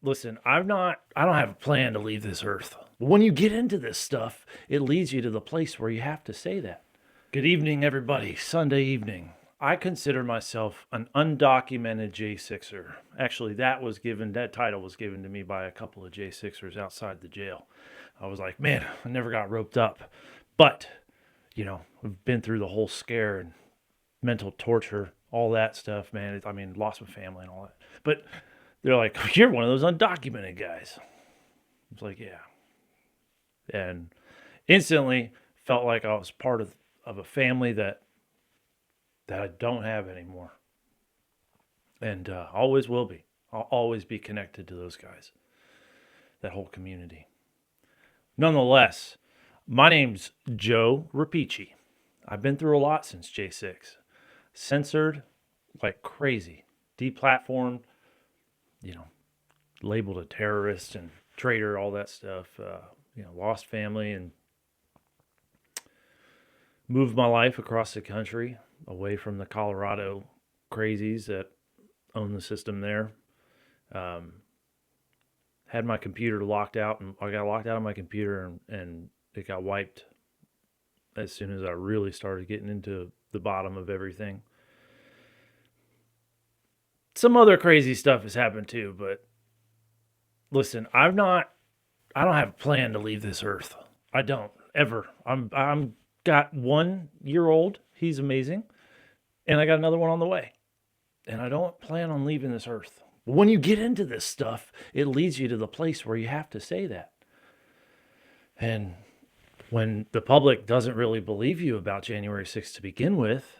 Listen, I don't have a plan to leave this earth. But when you get into this stuff, it leads you to the place where you have to say that. Good evening, everybody. Sunday evening. I consider myself an undocumented J6er. Actually, that title was given to me by a couple of J6ers outside the jail. I was like, man, I never got roped up. But, I've been through the whole scare and mental torture, all that stuff, man. Lost my family and all that. But they're like, you're one of those undocumented guys. I was like, yeah. And instantly felt like I was part of a family that I don't have anymore. And always will be. I'll always be connected to those guys, that whole community. Nonetheless, my name's Joe Rapici. I've been through a lot since J6. Censored like crazy. Deplatformed, labeled a terrorist and traitor, all that stuff. Lost family and moved my life across the country away from the Colorado crazies that own the system there. Had my computer locked out, and I got locked out of my computer, and it got wiped as soon as I really started getting into the bottom of everything. Some other crazy stuff has happened too, but listen, I don't have a plan to leave this earth. I don't ever. I'm got 1 year old. He's amazing. And I got another one on the way. And I don't plan on leaving this earth. But when you get into this stuff, it leads you to the place where you have to say that. And when the public doesn't really believe you about January 6th to begin with,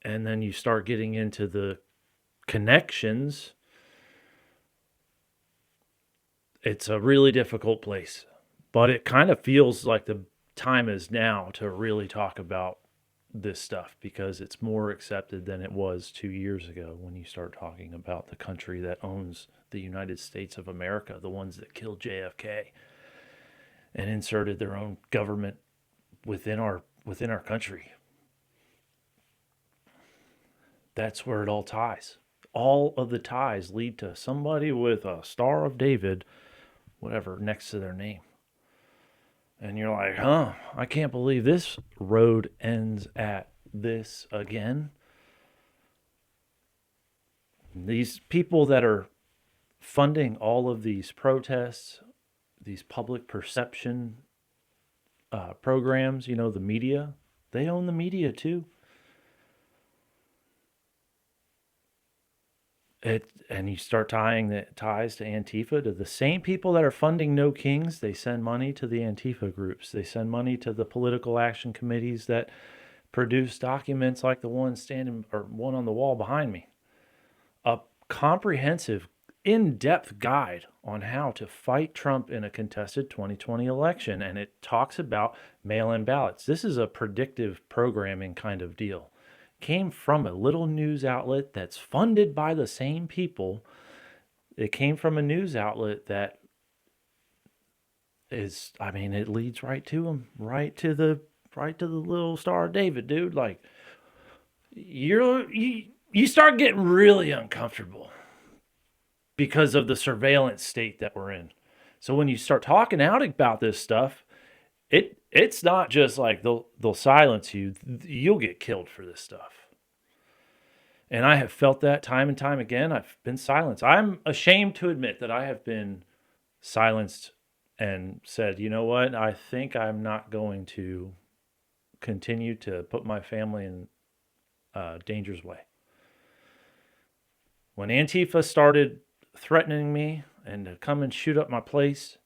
and then you start getting into the connections, it's a really difficult place. But it kind of feels like the time is now to really talk about this stuff, because it's more accepted than it was 2 years ago when you start talking about the country that owns the United States of America, the ones that killed JFK and inserted their own government within our country. That's where it all ties. All of the ties lead to somebody with a Star of David, whatever, next to their name. And you're like, I can't believe this road ends at this again. These people that are funding all of these protests, these public perception programs, the media, they own the media too. And you start tying the ties to Antifa, to the same people that are funding No Kings. They send money to the Antifa groups. They send money to the political action committees that produce documents like the one on the wall behind me. A comprehensive, in-depth guide on how to fight Trump in a contested 2020 election. And it talks about mail-in ballots. This is a predictive programming kind of deal. Came from a little news outlet that's funded by the same people. It came from a news outlet that is, it leads right to them, right to the little Star of David, dude. Like, you start getting really uncomfortable because of the surveillance state that we're in. So when you start talking out about this stuff, it's not just like they'll silence you. You'll get killed for this stuff. And I have felt that time and time again. I've been silenced. I'm ashamed to admit that I have been silenced and said, you know what? I think I'm not going to continue to put my family in danger's way. When Antifa started threatening me and to come and shoot up my place,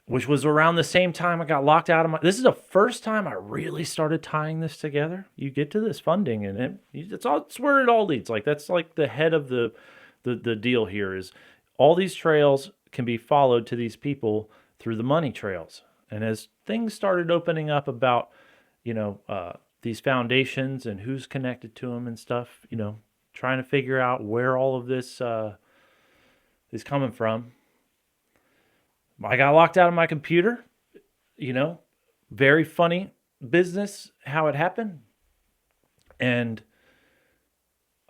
which was around the same time I got locked out of this is the first time I really started tying this together. You get to this funding and it's where it all leads. Like, that's like the head of the deal here is all these trails can be followed to these people through the money trails. And as things started opening up about, these foundations and who's connected to them and stuff, trying to figure out where all of this is coming from, I got locked out of my computer, very funny business, how it happened. And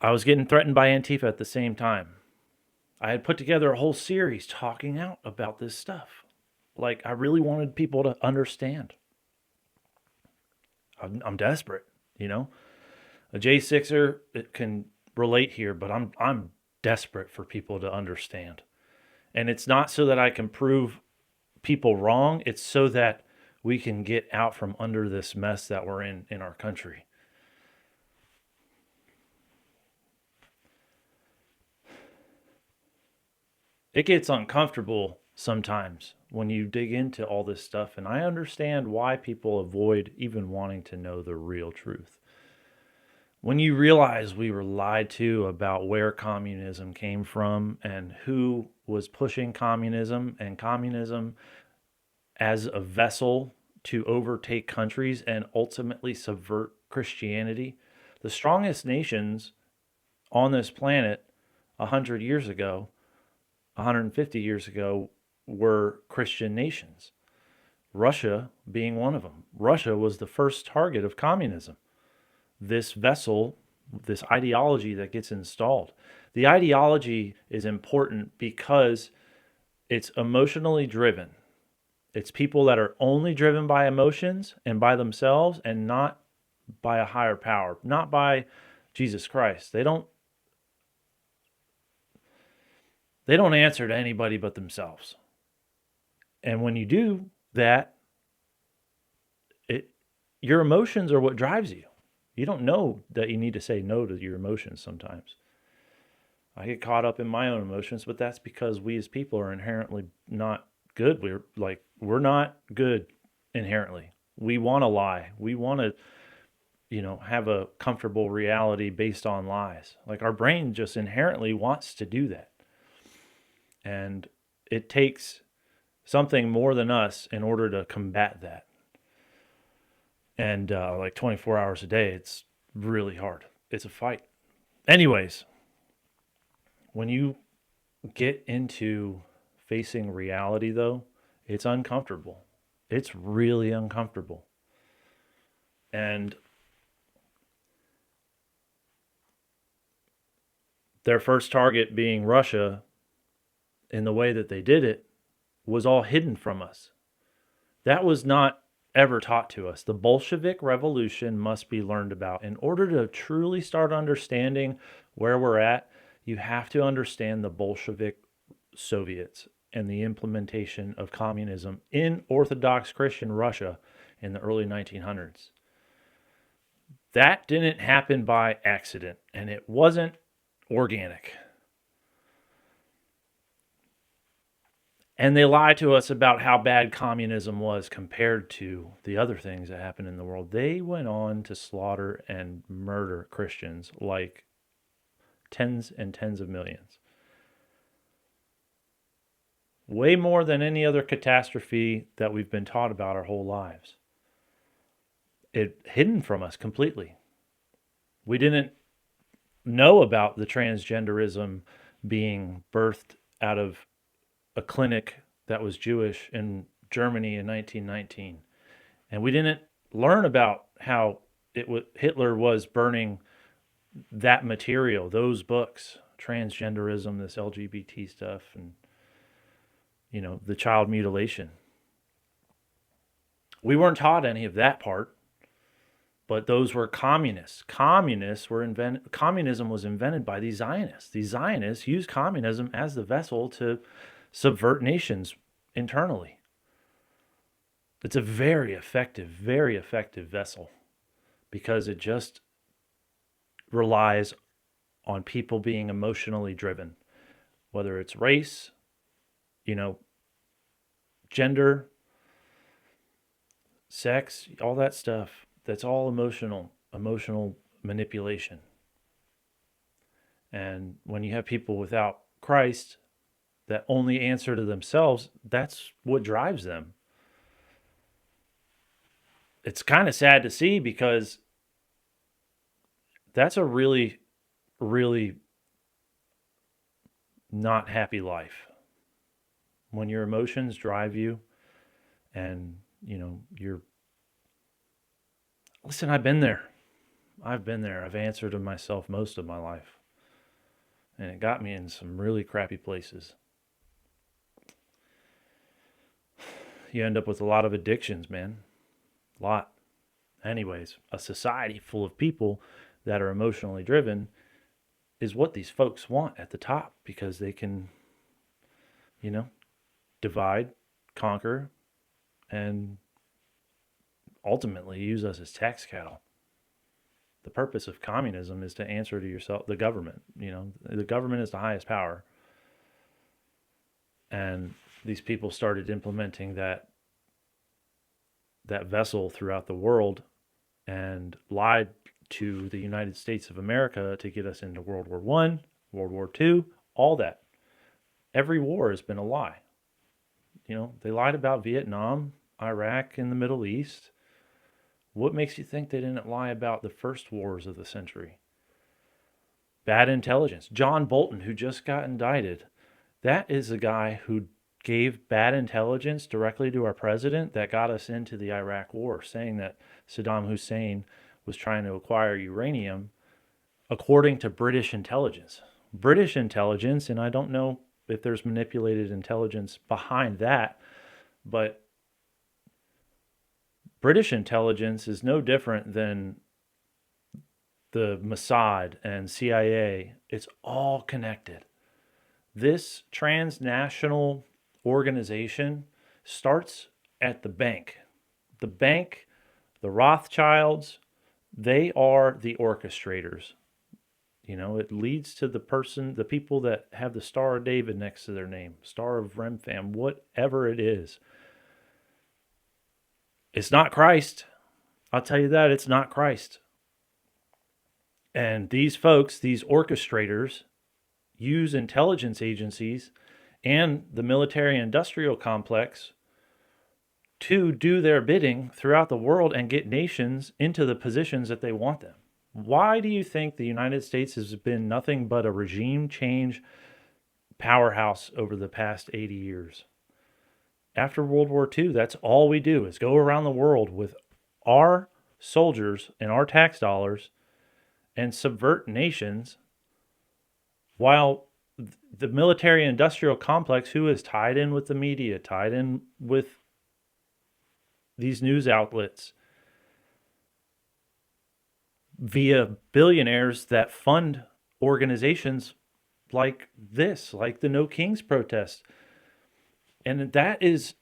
I was getting threatened by Antifa at the same time. I had put together a whole series talking out about this stuff. Like, I really wanted people to understand. I'm desperate, you know? A J6er it can relate here, but I'm desperate for people to understand. And it's not so that I can prove people wrong, it's so that we can get out from under this mess that we're in our country. It gets uncomfortable sometimes when you dig into all this stuff, and I understand why people avoid even wanting to know the real truth. When you realize we were lied to about where communism came from and who was pushing communism, and communism as a vessel to overtake countries and ultimately subvert Christianity, the strongest nations on this planet 100 years ago, 150 years ago, were Christian nations. Russia being one of them. Russia was the first target of communism. This vessel, this ideology that gets installed. The ideology is important because it's emotionally driven. It's people that are only driven by emotions and by themselves and not by a higher power, not by Jesus Christ. They don't answer to anybody but themselves. And when you do that, your emotions are what drives you. You don't know that you need to say no to your emotions sometimes. I get caught up in my own emotions, but that's because we as people are inherently not good. We're not good inherently. We want to lie. We want to, have a comfortable reality based on lies. Like our brain just inherently wants to do that. And it takes something more than us in order to combat that. And like 24 hours a day, it's really hard. It's a fight. Anyways, when you get into facing reality, though, it's uncomfortable. It's really uncomfortable. And their first target being Russia, in the way that they did it, was all hidden from us. That was not ever taught to us. The Bolshevik Revolution must be learned about. In order to truly start understanding where we're at, you have to understand the Bolshevik Soviets and the implementation of communism in Orthodox Christian Russia in the early 1900s. That didn't happen by accident, and it wasn't organic. And they lie to us about how bad communism was compared to the other things that happened in the world. They went on to slaughter and murder Christians like tens and tens of millions. Way more than any other catastrophe that we've been taught about our whole lives. It hidden from us completely. We didn't know about the transgenderism being birthed out of a clinic that was Jewish in Germany in 1919. And we didn't learn about how Hitler was burning that material, those books, transgenderism, this LGBT stuff, and the child mutilation. We weren't taught any of that part, but those were communists. Communism was invented by these Zionists. These Zionists used communism as the vessel to subvert nations internally. It's a very effective vessel because it just relies on people being emotionally driven, whether it's race, gender, sex, all that stuff. That's all emotional manipulation. And when you have people without Christ that only answer to themselves, that's what drives them. It's kind of sad to see because that's a really, really not happy life. When your emotions drive you and, listen, I've been there. I've answered to myself most of my life. and it got me in some really crappy places. You end up with a lot of addictions, man. A lot. Anyways, a society full of people that are emotionally driven is what these folks want at the top, because they can, you know, divide, conquer, and ultimately use us as tax cattle. The purpose of communism is to answer to yourself, the government. The government is the highest power. And these people started implementing that vessel throughout the world and lied to the United States of America to get us into World War I, World War II, all that. Every war has been a lie. They lied about Vietnam, Iraq, and the Middle East. What makes you think they didn't lie about the first wars of the century? Bad intelligence. John Bolton, who just got indicted, that is a guy who gave bad intelligence directly to our president that got us into the Iraq war, saying that Saddam Hussein was trying to acquire uranium according to British intelligence. British intelligence, and I don't know if there's manipulated intelligence behind that, but British intelligence is no different than the Mossad and CIA. It's all connected. This transnational organization starts at the bank. The bank, the Rothschilds, they are the orchestrators. It leads to the people that have the Star of David next to their name, Star of Remphan, whatever it is. It's not Christ. I'll tell you that, it's not Christ. And these folks, these orchestrators, use intelligence agencies and the military-industrial complex to do their bidding throughout the world and get nations into the positions that they want them. Why do you think the United States has been nothing but a regime change powerhouse over the past 80 years? After World War II, that's all we do is go around the world with our soldiers and our tax dollars and subvert nations, while the military-industrial complex, who is tied in with the media, tied in with these news outlets, via billionaires that fund organizations like this, like the No Kings protest. And that is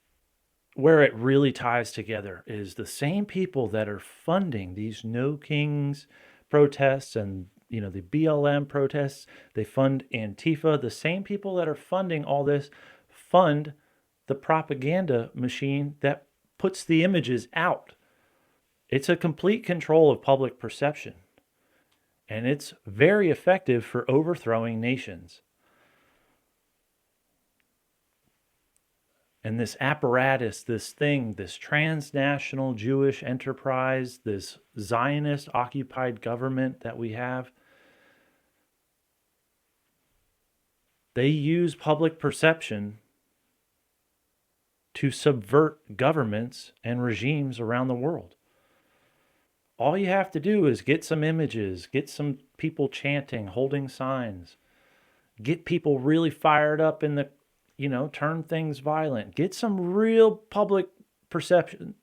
where it really ties together, is the same people that are funding these No Kings protests and the BLM protests. They fund Antifa. The same people that are funding all this fund the propaganda machine that puts the images out. It's a complete control of public perception, and it's very effective for overthrowing nations. And this apparatus, this thing, this transnational Jewish enterprise, this Zionist occupied government that we have, they use public perception to subvert governments and regimes around the world. All you have to do is get some images, get some people chanting, holding signs, get people really fired up in the, turn things violent, get some real public perception,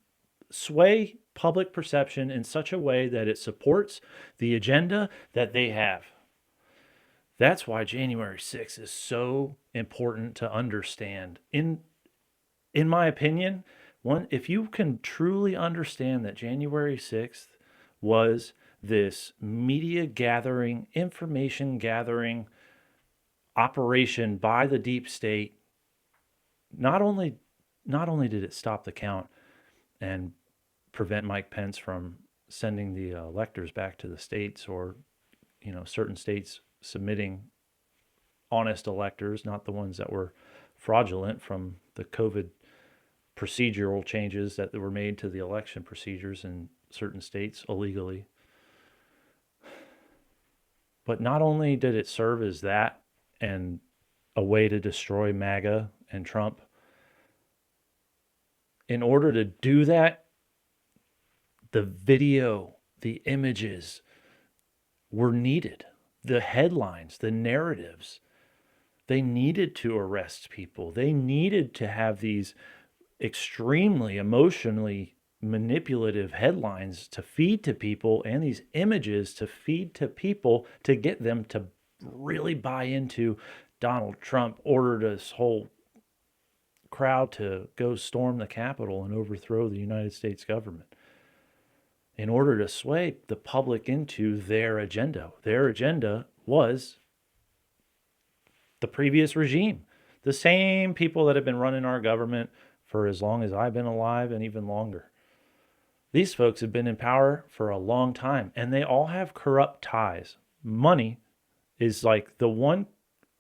sway public perception in such a way that it supports the agenda that they have. That's why January 6th is so important to understand. In my opinion, if you can truly understand that January 6th was this media gathering, information gathering operation by the deep state, not only did it stop the count and prevent Mike Pence from sending the electors back to the states, or certain states submitting honest electors, not the ones that were fraudulent from the COVID procedural changes that were made to the election procedures in certain states illegally. But not only did it serve as that and a way to destroy MAGA and Trump, in order to do that, the video, the images were needed. the headlines, the narratives. They needed to arrest people. They needed to have these extremely emotionally manipulative headlines to feed to people and these images to feed to people to get them to really buy into Donald Trump ordered this whole crowd to go storm the Capitol and overthrow the United States government in order to sway the public into their agenda. Their agenda was the previous regime, the same people that have been running our government for as long as I've been alive and even longer. These folks have been in power for a long time, and they all have corrupt ties. Money is like the one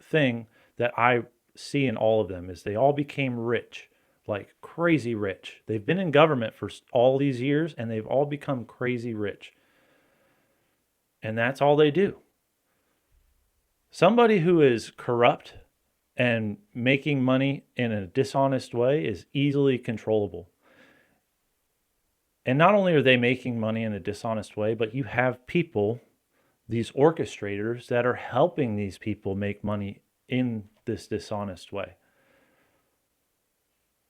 thing that I see in all of them is they all became rich, like crazy rich. They've been in government for all these years, and they've all become crazy rich. And that's all they do. Somebody who is corrupt and making money in a dishonest way is easily controllable. And not only are they making money in a dishonest way, but you have people, these orchestrators, that are helping these people make money in this dishonest way.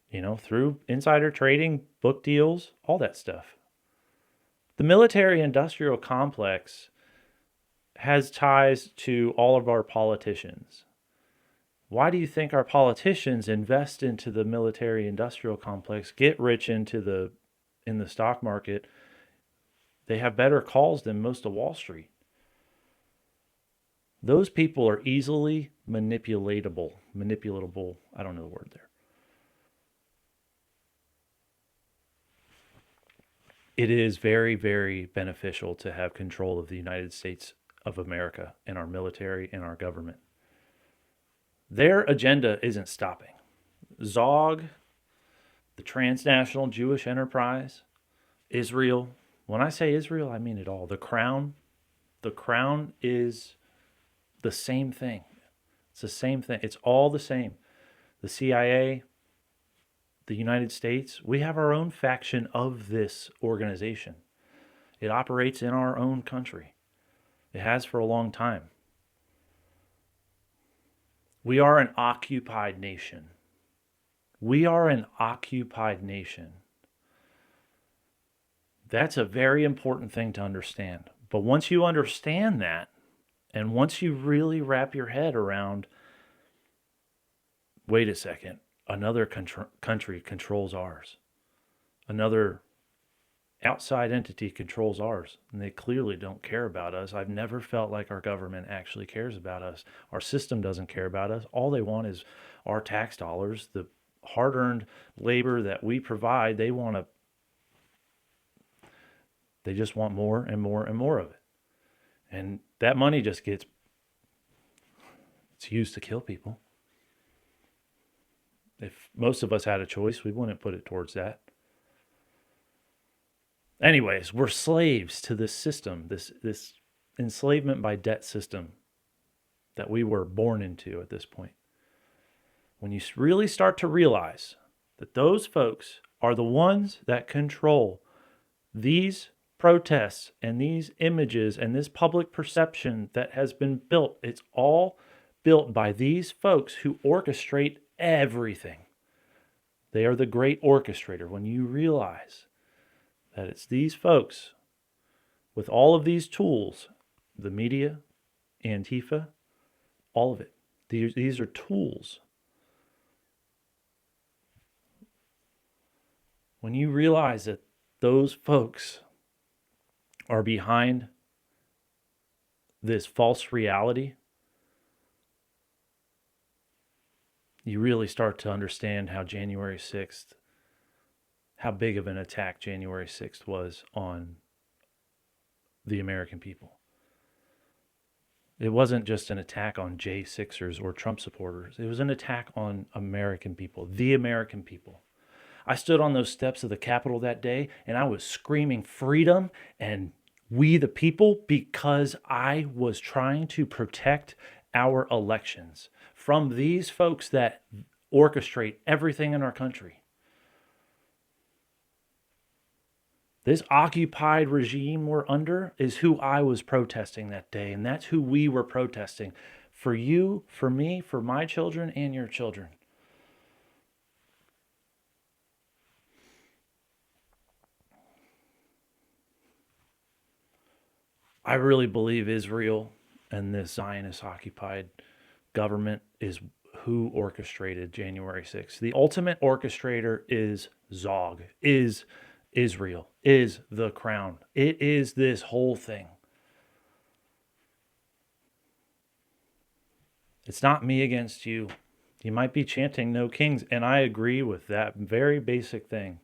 You know, through insider trading, book deals, all that stuff. The military-industrial complex has ties to all of our politicians. Why do you think our politicians invest into the military-industrial complex, get rich in the stock market? They have better calls than most of Wall Street. Those people are easily manipulatable. I don't know the word there. It is very, very beneficial to have control of the United States of America and our military and our government. Their agenda isn't stopping. Zog, the transnational Jewish enterprise, Israel. When I say Israel, I mean it all. The crown is the same thing. It's the same thing. It's all the same. The CIA, the United States, we have our own faction of this organization. It operates in our own country. It has for a long time. We are an occupied nation. We are an occupied nation. That's a very important thing to understand. But once you understand that, and once you really wrap your head around, wait a second, another country controls ours. Another outside entity controls ours, and they clearly don't care about us. I've never felt like our government actually cares about us. Our system doesn't care about us. All they want is our tax dollars, the hard-earned labor that we provide. They just want more and more and more of it. And that money it's used to kill people. If most of us had a choice, we wouldn't put it towards that. Anyways, we're slaves to this system, this enslavement by debt system that we were born into at this point. When you really start to realize that those folks are the ones that control these protests and these images and this public perception that has been built, it's all built by these folks who orchestrate everything. They are the great orchestrator. When you realize that it's these folks with all of these tools, the media, Antifa, all of it. These are tools. When you realize that those folks are behind this false reality, you really start to understand how January 6th, how big of an attack January 6th was on the American people. It wasn't just an attack on J6ers or Trump supporters. It was an attack on American people, the American people. I stood on those steps of the Capitol that day and I was screaming freedom and we the people because I was trying to protect our elections from these folks that orchestrate everything in our country. This occupied regime we're under is who I was protesting that day, and that's who we were protesting. For you, for me, for my children, and your children. I really believe Israel and this Zionist occupied government is who orchestrated January 6th. The ultimate orchestrator is Zog, is Israel, is the crown. It is this whole thing. It's not me against you. You might be chanting no kings, and I agree with that very basic thing.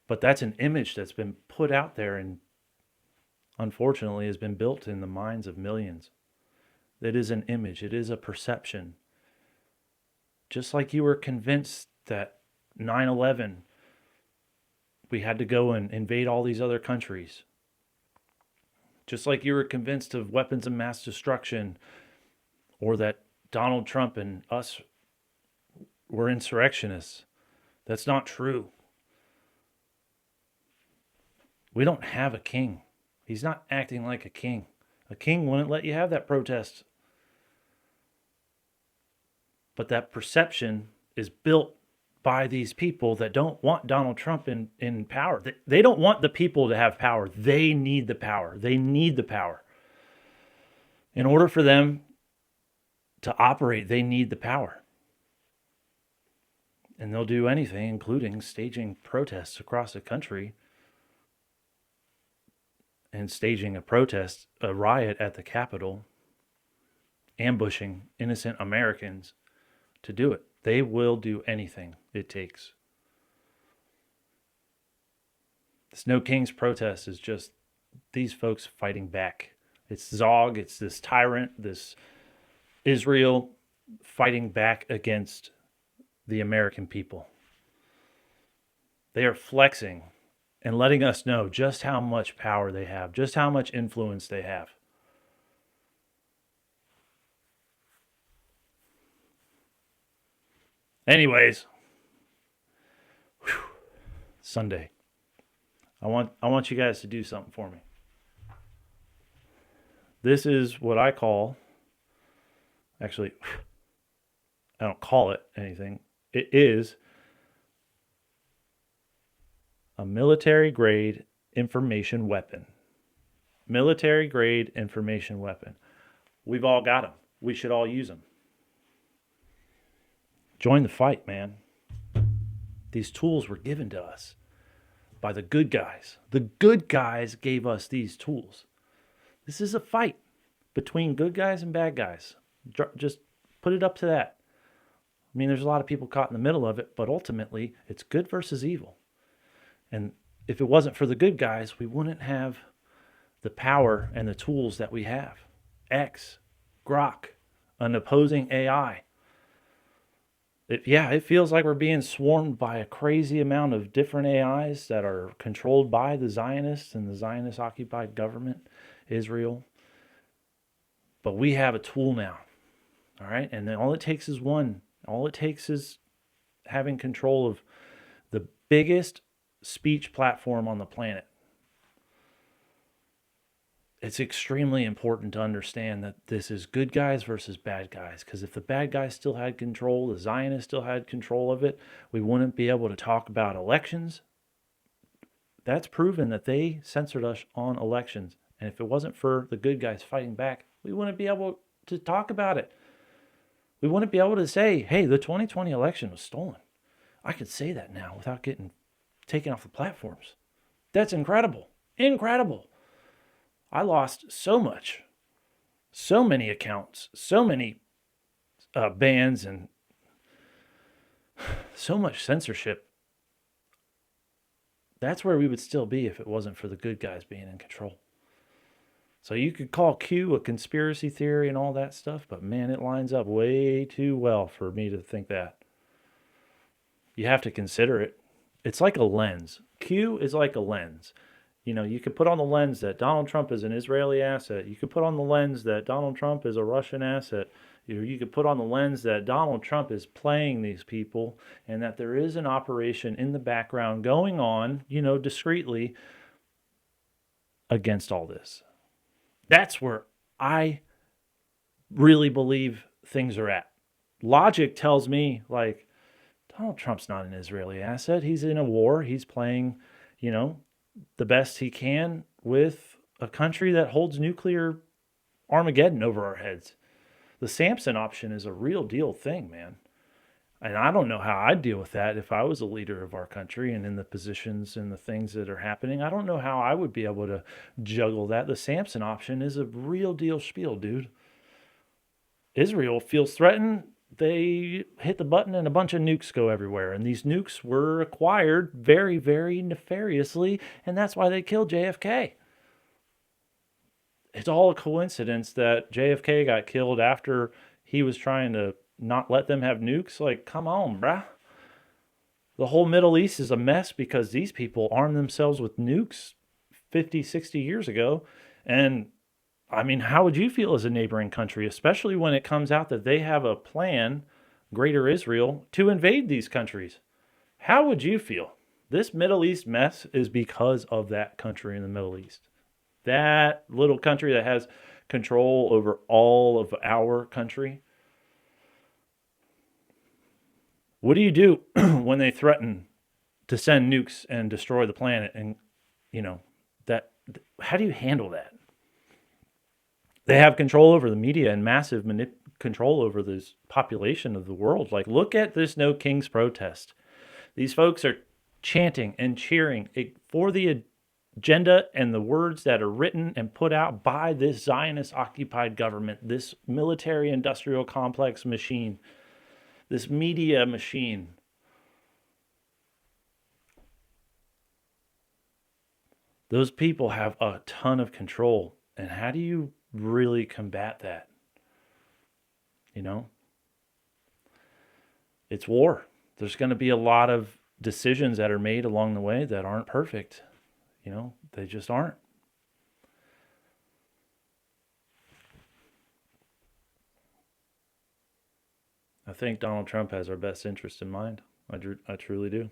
But that's an image that's been put out there and unfortunately has been built in the minds of millions. It is an image, it is a perception. Just like you were convinced that 9/11, we had to go and invade all these other countries. Just like you were convinced of weapons of mass destruction, or that Donald Trump and us were insurrectionists. That's not true. We don't have a king. He's not acting like a king. A king wouldn't let you have that protest. But that perception is built by these people that don't want Donald Trump in power. They don't want the people to have power. They need the power. They need the power. In order for them to operate, they need the power. And they'll do anything, including staging protests across the country and staging a protest, a riot at the Capitol, ambushing innocent Americans to do it. They will do anything it takes. This No Kings protest is just these folks fighting back. It's Zog, it's this tyrant, this Israel fighting back against the American people. They are flexing and letting us know just how much power they have, just how much influence they have. Anyways, Sunday. I want you guys to do something for me. This is what I call, actually, I don't call it anything. It is a military grade information weapon. Military grade information weapon. We've all got them. We should all use them. Join the fight, man. These tools were given to us by the good guys. The good guys gave us these tools. This is a fight between good guys and bad guys. Just put it up to that. I mean, there's a lot of people caught in the middle of it, but ultimately, it's good versus evil. And if it wasn't for the good guys, we wouldn't have the power and the tools that we have. X, Grok, an opposing AI. It feels like we're being swarmed by a crazy amount of different AIs that are controlled by the Zionists and the Zionist-occupied government, Israel. But we have a tool now, all right? And then all it takes is one. All it takes is having control of the biggest speech platform on the planet. It's extremely important to understand that this is good guys versus bad guys. Because if the bad guys still had control, the Zionists still had control of it, we wouldn't be able to talk about elections. That's proven that they censored us on elections. And if it wasn't for the good guys fighting back, we wouldn't be able to talk about it. We wouldn't be able to say, hey, the 2020 election was stolen. I could say that now without getting taken off the platforms. That's incredible. Incredible. I lost so much, so many accounts, so many bans, and so much censorship. That's where we would still be if it wasn't for the good guys being in control. So you could call Q a conspiracy theory and all that stuff, but man, it lines up way too well for me to think that. You have to consider it. It's like a lens. Q is like a lens. You could put on the lens that Donald Trump is an Israeli asset. You could put on the lens that Donald Trump is a Russian asset. You could put on the lens that Donald Trump is playing these people and that there is an operation in the background going on, discreetly against all this. That's where I really believe things are at. Logic tells me, like, Donald Trump's not an Israeli asset. He's in a war. He's playing, you know, the best he can with a country that holds nuclear Armageddon over our heads. The Samson option is a real deal thing, man. And I don't know how I'd deal with that if I was a leader of our country and in the positions and the things that are happening. I don't know how I would be able to juggle that. The Samson option is a real deal spiel, dude. Israel feels threatened. They hit the button and a bunch of nukes go everywhere. And these nukes were acquired very, very nefariously. And that's why they killed JFK. It's all a coincidence that JFK got killed after he was trying to not let them have nukes. Like, come on, bruh. The whole Middle East is a mess because these people armed themselves with nukes 50, 60 years ago. And I mean, how would you feel as a neighboring country, especially when it comes out that they have a plan, Greater Israel, to invade these countries? How would you feel? This Middle East mess is because of that country in the Middle East. That little country that has control over all of our country. What do you do when they threaten to send nukes and destroy the planet? And, that, how do you handle that? They have control over the media and massive control over this population of the world. Like, look at this No Kings protest. These folks are chanting and cheering for the agenda and the words that are written and put out by this Zionist occupied government, this military industrial complex machine, this media machine. Those people have a ton of control. And how do you really combat that? It's war. There's going to be a lot of decisions that are made along the way that aren't perfect. They just aren't. I think Donald Trump has our best interest in mind. I truly do.